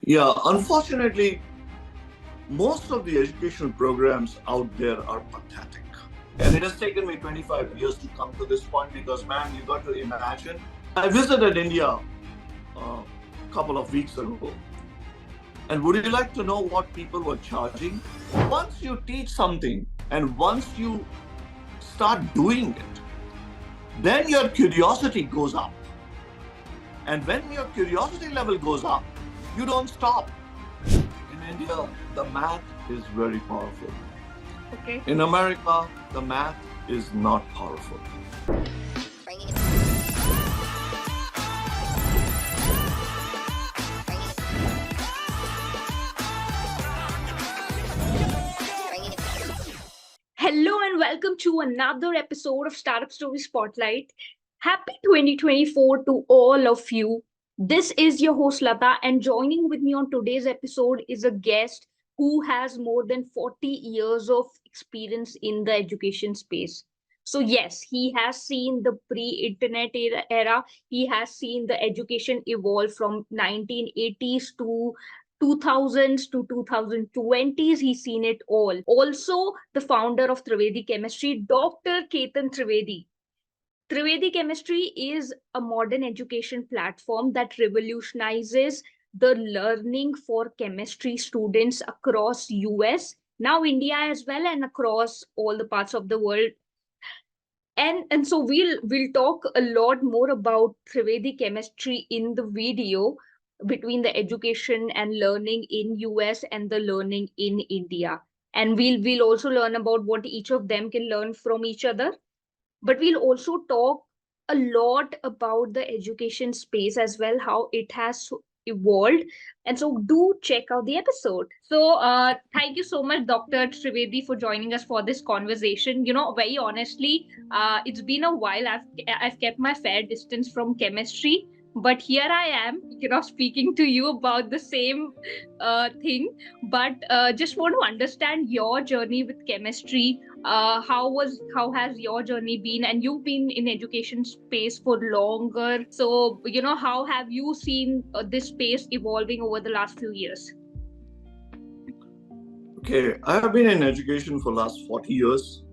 Yeah, unfortunately, most of the educational programs out there are pathetic. And it has taken me 25 years to come to this point because, man, you got to imagine. I visited India a couple of weeks ago. And would you like to know what people were charging? Once you teach something and once you start doing it, then your curiosity goes up. And when your curiosity level goes up, you don't stop. In India, the math is very powerful. Okay. In America, the math is not powerful. Hello and welcome to another episode of Startup Story Spotlight. Happy 2024 to all of you. This is your host Lata, and joining with me on today's episode is a guest who has more than 40 years of experience in the education space. So yes, he has seen the pre-internet era. He has seen the education evolve from 1980s to 2000s to 2020s. He's seen it all. Also the founder of Trivedi Chemistry, Dr. Ketan Trivedi. Trivedi Chemistry is a modern education platform that revolutionizes the learning for chemistry students across US, now India as well, and across all the parts of the world. And so we'll talk a lot more about Trivedi Chemistry in the video, between the education and learning in US and the learning in India. And we'll also learn about what each of them can learn from each other. But we'll also talk a lot about the education space as well, how it has evolved. And so do check out the episode. So thank you so much, Dr. Trivedi, for joining us for this conversation. Very honestly, it's been a while. I've kept my fair distance from chemistry, but here I am, speaking to you about the same thing. But just want to understand your journey with chemistry. How has your journey been? And you've been in education space for longer, so how have you seen this space evolving over the last few years? Okay, I have been in education for last 40 years.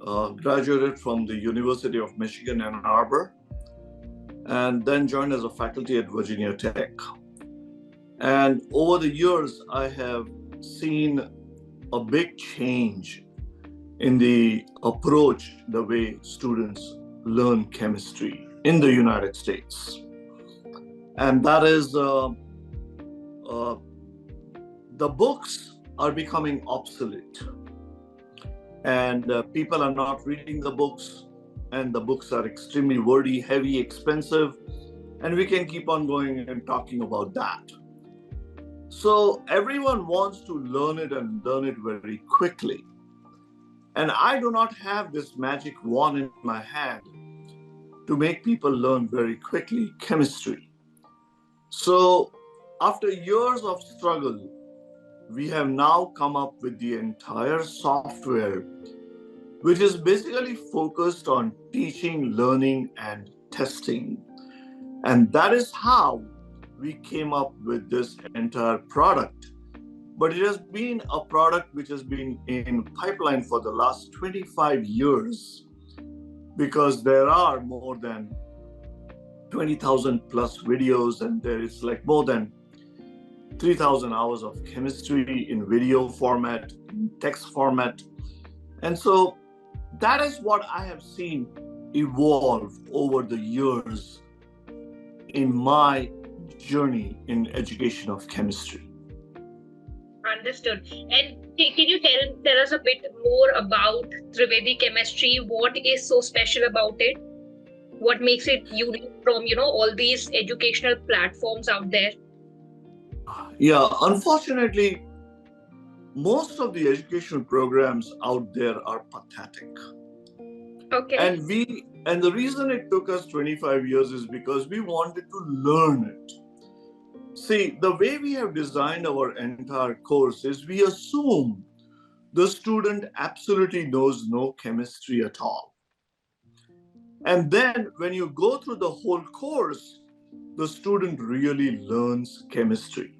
Graduated from the University of Michigan, Ann Arbor, and then joined as a faculty at Virginia Tech. And over the years, I have seen a big change in the approach, the way students learn chemistry in the United States. And that is the books are becoming obsolete. And people are not reading the books, and the books are extremely wordy, heavy, expensive, and we can keep on going and talking about that. So everyone wants to learn it and learn it very quickly. And I do not have this magic wand in my hand to make people learn very quickly chemistry. So after years of struggle, we have now come up with the entire software, which is basically focused on teaching, learning, and testing. And that is how we came up with this entire product. But it has been a product which has been in pipeline for the last 25 years, because there are more than 20,000 plus videos, and there is like more than 3,000 hours of chemistry in video format, in text format. And so that is what I have seen evolve over the years in my journey in education of chemistry. Understood. And can you tell us a bit more about Trivedi Chemistry? What is so special about it? What makes it unique from all these educational platforms out there? Yeah, unfortunately, most of the educational programs out there are pathetic. Okay. And the reason it took us 25 years is because we wanted to learn it. See, the way we have designed our entire course is we assume the student absolutely knows no chemistry at all. And then when you go through the whole course, the student really learns chemistry.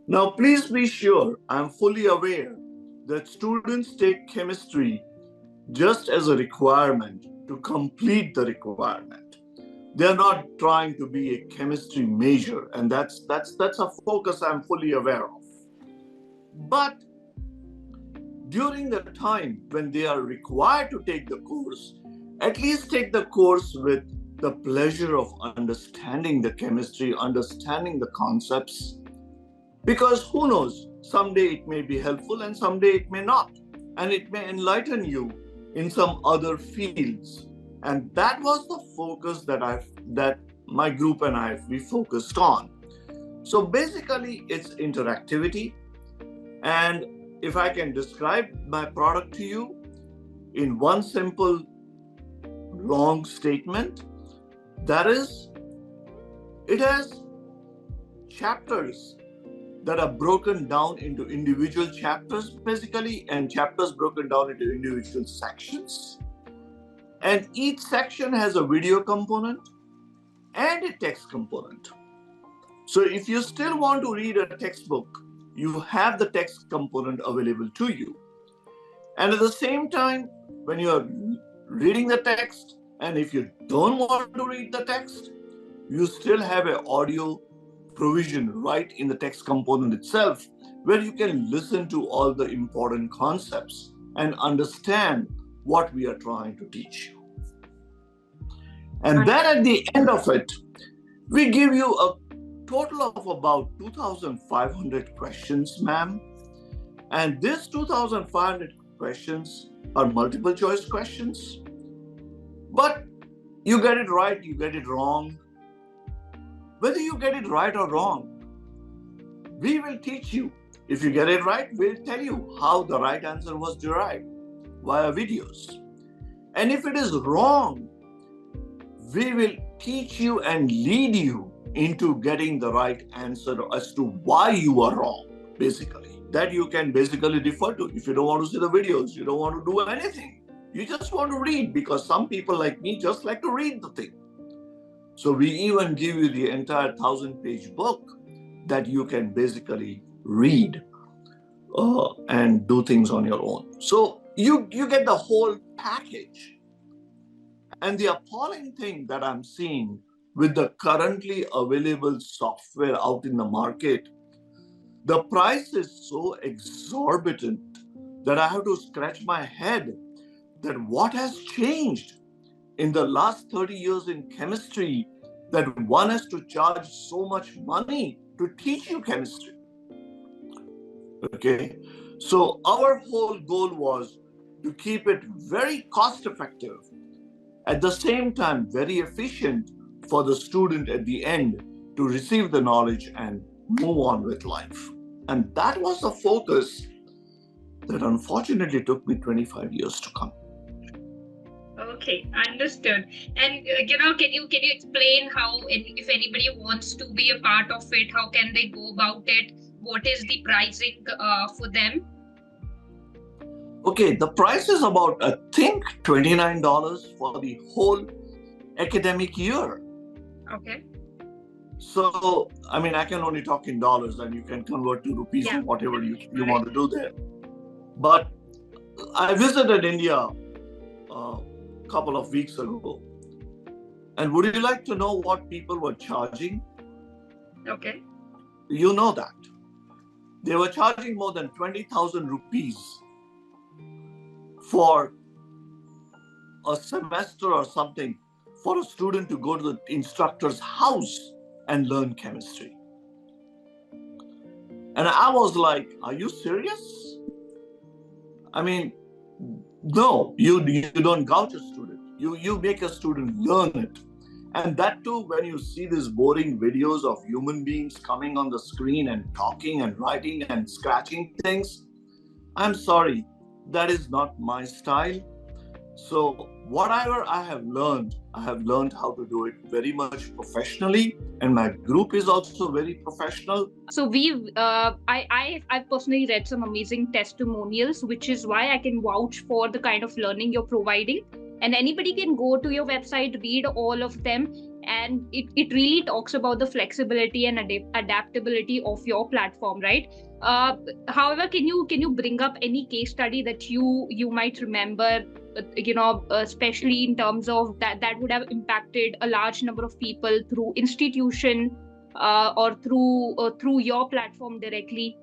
Now, please be sure, I'm fully aware that students take chemistry just as a requirement to complete the requirement. They're not trying to be a chemistry major, and that's a focus I'm fully aware of. But during the time when they are required to take the course, at least take the course with the pleasure of understanding the chemistry, understanding the concepts, because who knows, someday it may be helpful and someday it may not, and it may enlighten you in some other fields. And that was the focus that my group and we focused on. So basically it's interactivity. And if I can describe my product to you in one simple long statement, that is, it has chapters that are broken down into individual chapters, basically, and chapters broken down into individual sections. And each section has a video component and a text component. So if you still want to read a textbook, you have the text component available to you. And at the same time, when you're reading the text, and if you don't want to read the text, you still have an audio provision right in the text component itself, where you can listen to all the important concepts and understand what we are trying to teach you. And then at the end of it, we give you a total of about 2,500 questions, ma'am. And these 2,500 questions are multiple choice questions. But you get it right, you get it wrong. Whether you get it right or wrong, we will teach you. If you get it right, we'll tell you how the right answer was derived via videos. And if it is wrong, we will teach you and lead you into getting the right answer as to why you are wrong, basically. That you can basically refer to. If you don't want to see the videos, you don't want to do anything. You just want to read, because some people like me just like to read the thing. So we even give you the entire 1,000-page book that you can basically read and do things on your own. So you get the whole package. And the appalling thing that I'm seeing with the currently available software out in the market, the price is so exorbitant that I have to scratch my head that what has changed in the last 30 years in chemistry that one has to charge so much money to teach you chemistry. Okay, so our whole goal was to keep it very cost effective, at the same time very efficient for the student at the end to receive the knowledge and move on with life. And that was the focus that unfortunately took me 25 years to come. Okay, understood. And can you explain how, if anybody wants to be a part of it, how can they go about it? What is the pricing for them? Okay, the price is about, I think, $29 for the whole academic year. Okay. So, I mean, I can only talk in dollars, and you can convert to rupees or whatever you want to do there. But I visited India a couple of weeks ago. And would you like to know what people were charging? Okay. You know that. They were charging more than 20,000 rupees for a semester or something for a student to go to the instructor's house and learn chemistry. And I was like, are you serious? I mean, no, you don't gouge a student. You make a student learn it. And that too, when you see these boring videos of human beings coming on the screen and talking and writing and scratching things, I'm sorry, that is not my style. So whatever I have learned how to do it very much professionally, and my group is also very professional. So I've personally read some amazing testimonials, which is why I can vouch for the kind of learning you're providing. And anybody can go to your website, read all of them. and it really talks about the flexibility and adaptability of your platform, right? uh, However, can you bring up any case study that you might remember, especially in terms of that would have impacted a large number of people through institution, or through your platform directly?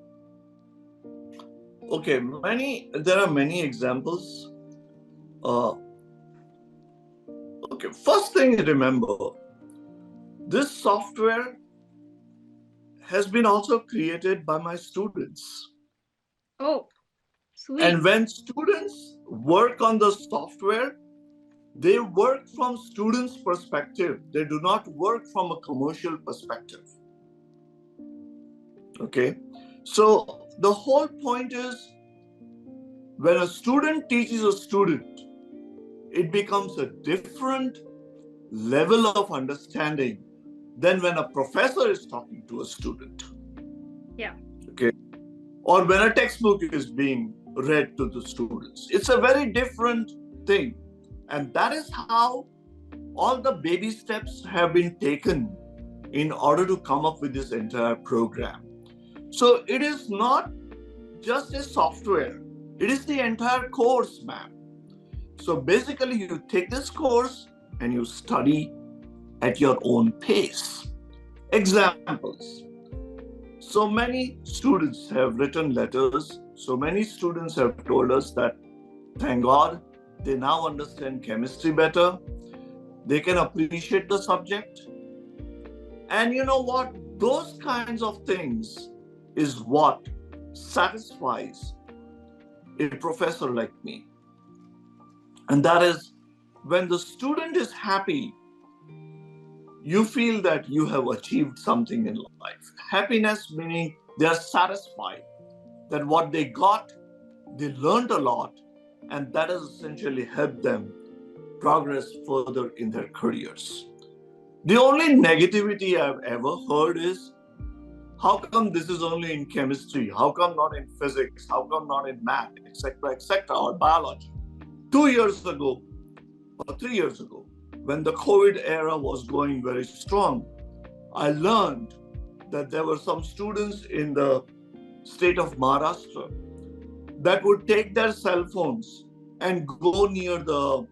Okay, there are many examples. Uh, okay, first thing remember, this software has been also created by my students. Oh, sweet. And when students work on the software, they work from students' perspective. They do not work from a commercial perspective. Okay. So the whole point is when a student teaches a student, it becomes a different level of understanding than when a professor is talking to a student. Yeah. Okay. Or when a textbook is being read to the students. It's a very different thing. And that is how all the baby steps have been taken in order to come up with this entire program. So it is not just a software, it is the entire course, ma'am. So basically, you take this course and you study at your own pace. Examples. So many students have written letters. So many students have told us that, thank God, they now understand chemistry better. They can appreciate the subject. And you know what? Those kinds of things is what satisfies a professor like me. And that is when the student is happy, you feel that you have achieved something in life. Happiness meaning they are satisfied that what they got, they learned a lot, and that has essentially helped them progress further in their careers. The only negativity I've ever heard is, how come this is only in chemistry? How come not in physics? How come not in math, etc., or biology? 2 years ago, or 3 years ago, when the COVID era was going very strong, I learned that there were some students in the state of Maharashtra that would take their cell phones and go near the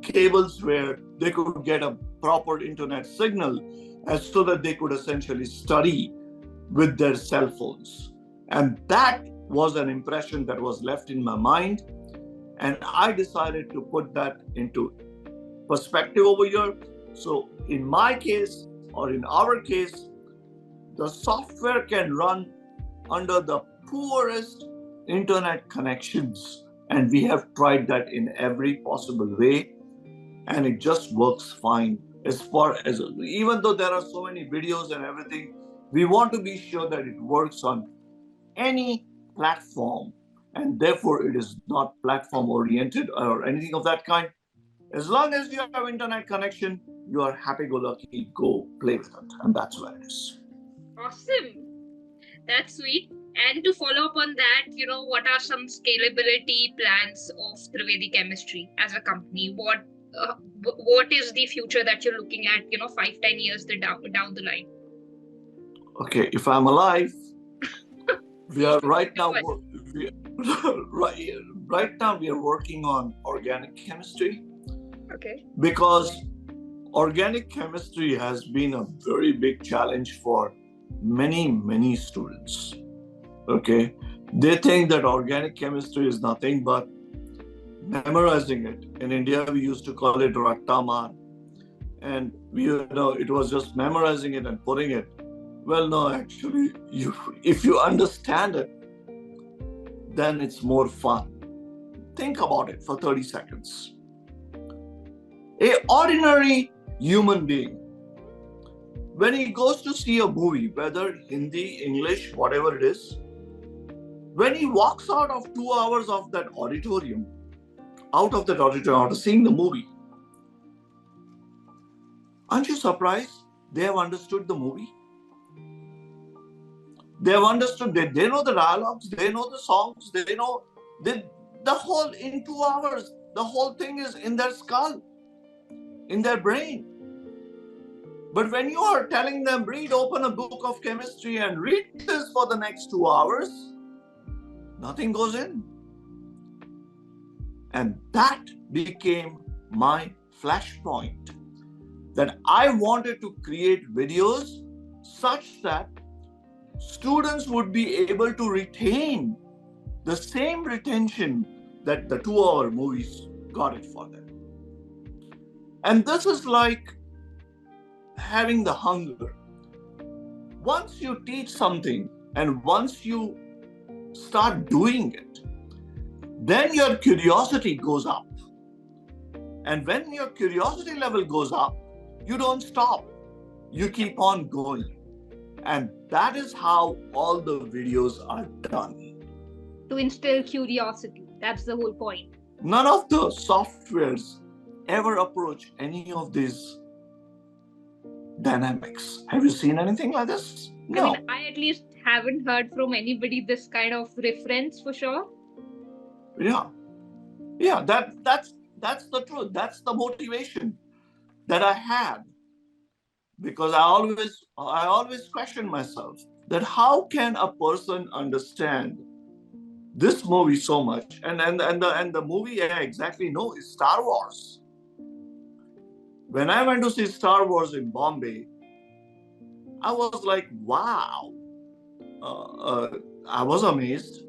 cables where they could get a proper internet signal, and so that they could essentially study with their cell phones. And that was an impression that was left in my mind. And I decided to put that into perspective over here. So in my case, or in our case, the software can run under the poorest internet connections. And we have tried that in every possible way. And it just works fine. As far as, even though there are so many videos and everything, we want to be sure that it works on any platform. And therefore, it is not platform oriented or anything of that kind. As long as you have internet connection, you are happy go lucky, go play with it. And that's where it is. Awesome. That's sweet. And to follow up on that, what are some scalability plans of Trivedi Chemistry as a company? What is the future that you're looking at, 5-10 years down the line? Okay, if I'm alive, we are right now we, right now we are working on organic chemistry. Okay. Because organic chemistry has been a very big challenge for many students. Okay, they think that organic chemistry is nothing but memorizing it. In India, we used to call it rattaman, and it was just memorizing it and putting it. Well, no, actually, if you understand it, then it's more fun. Think about it for 30 seconds. An ordinary human being, when he goes to see a movie, whether Hindi, English, whatever it is, when he walks out of 2 hours of that auditorium, after seeing the movie, aren't you surprised they have understood the movie? They have understood, they know the dialogues, they know the songs, they know the whole, in 2 hours, the whole thing is in their skull. in their brain. But when you are telling them, open a book of chemistry and read this for the next 2 hours, nothing goes in. And that became my flashpoint, that I wanted to create videos such that students would be able to retain the same retention that the 2-hour movies got it for them. And this is like having the hunger. Once you teach something and once you start doing it, then your curiosity goes up. And when your curiosity level goes up, you don't stop. You keep on going. And that is how all the videos are done. To instill curiosity. That's the whole point. None of the softwares ever approach any of these dynamics. Have you seen anything like this? No. I mean, I at least haven't heard from anybody this kind of reference for sure. Yeah. That's the truth. That's the motivation that I had. Because I always question myself that how can a person understand this movie so much, and the movie I exactly know is Star Wars. When I went to see Star Wars in Bombay, I was like, wow. I was amazed.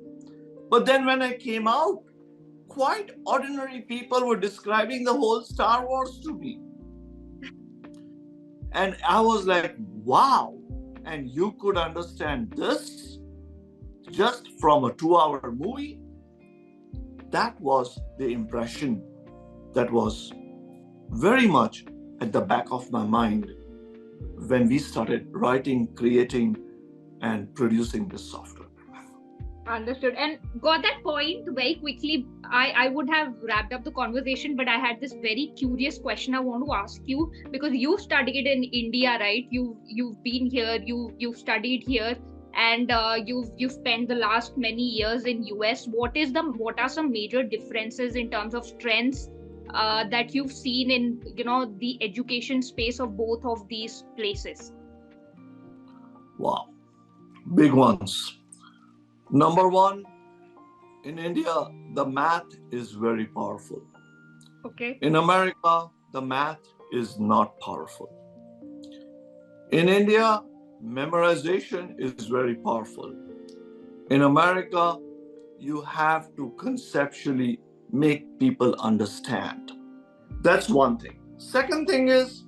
But then when I came out, quite ordinary people were describing the whole Star Wars to me. And I was like, wow. And you could understand this just from a 2-hour movie? That was the impression that was very much at the back of my mind when we started writing, creating, and producing this software. Understood. And got that point very quickly. I would have wrapped up the conversation, but I had this very curious question I want to ask you, because you studied in India, right? You've been here, you've studied here, and you've spent the last many years in US. What are some major differences in terms of strengths that you've seen in the education space of both of these places? Wow, big ones. Number one, in India, the math is very powerful. Okay. In America, the math is not powerful. In India, memorization is very powerful. In America, you have to conceptually make people understand. That's one thing. Second thing is,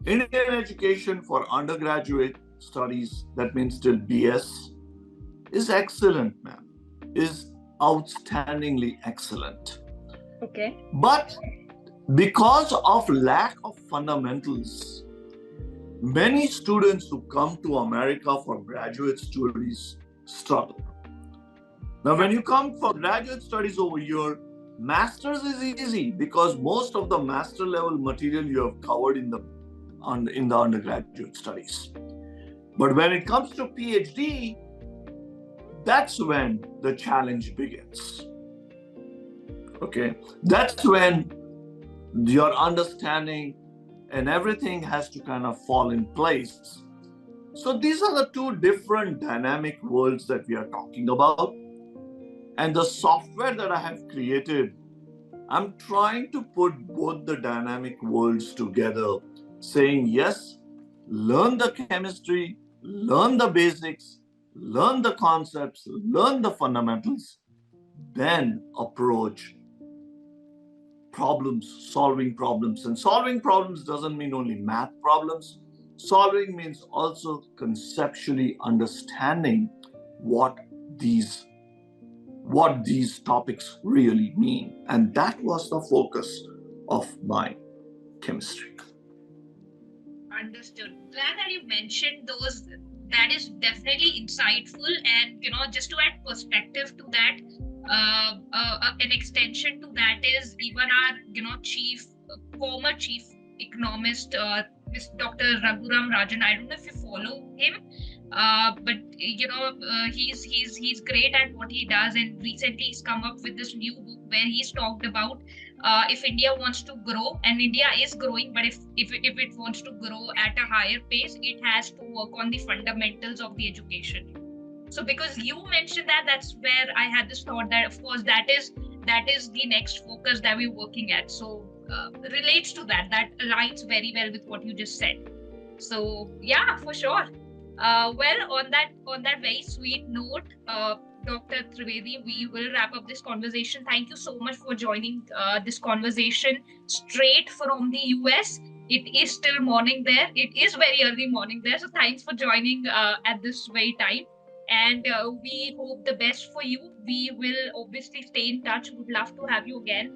Indian education for undergraduate studies, that means till BS, is excellent, ma'am. Is outstandingly excellent. Okay. But because of lack of fundamentals, many students who come to America for graduate studies struggle. Now, when you come for graduate studies over here, master's is easy because most of the master level material you have covered in the undergraduate studies. But when it comes to PhD, that's when the challenge begins. Okay, that's when your understanding and everything has to kind of fall in place. So these are the two different dynamic worlds that we are talking about. And the software that I have created, I'm trying to put both the dynamic worlds together, saying, yes, learn the chemistry, learn the basics, learn the concepts, learn the fundamentals, then approach problems, solving problems. And solving problems doesn't mean only math problems. Solving means also conceptually understanding what these topics really mean. And that was the focus of my chemistry. Understood. Glad that you mentioned those. That is definitely insightful, and just to add perspective to that, an extension to that is even our former chief economist, Dr. Raghuram Rajan. I don't know if you follow him, but he's great at what he does, and recently he's come up with this new book where he's talked about if India wants to grow, and India is growing, but if it wants to grow at a higher pace, it has to work on the fundamentals of the education. So because you mentioned that, that's where I had this thought that of course that is the next focus that we're working at. So relates to that. That aligns very well with what you just said. So yeah, for sure. Well, on that very sweet note, Dr. Trivedi, we will wrap up this conversation. Thank you so much for joining this conversation straight from the US. It is still morning there. It is very early morning there. So thanks for joining at this very time. And we hope the best for you. We will obviously stay in touch. Would love to have you again.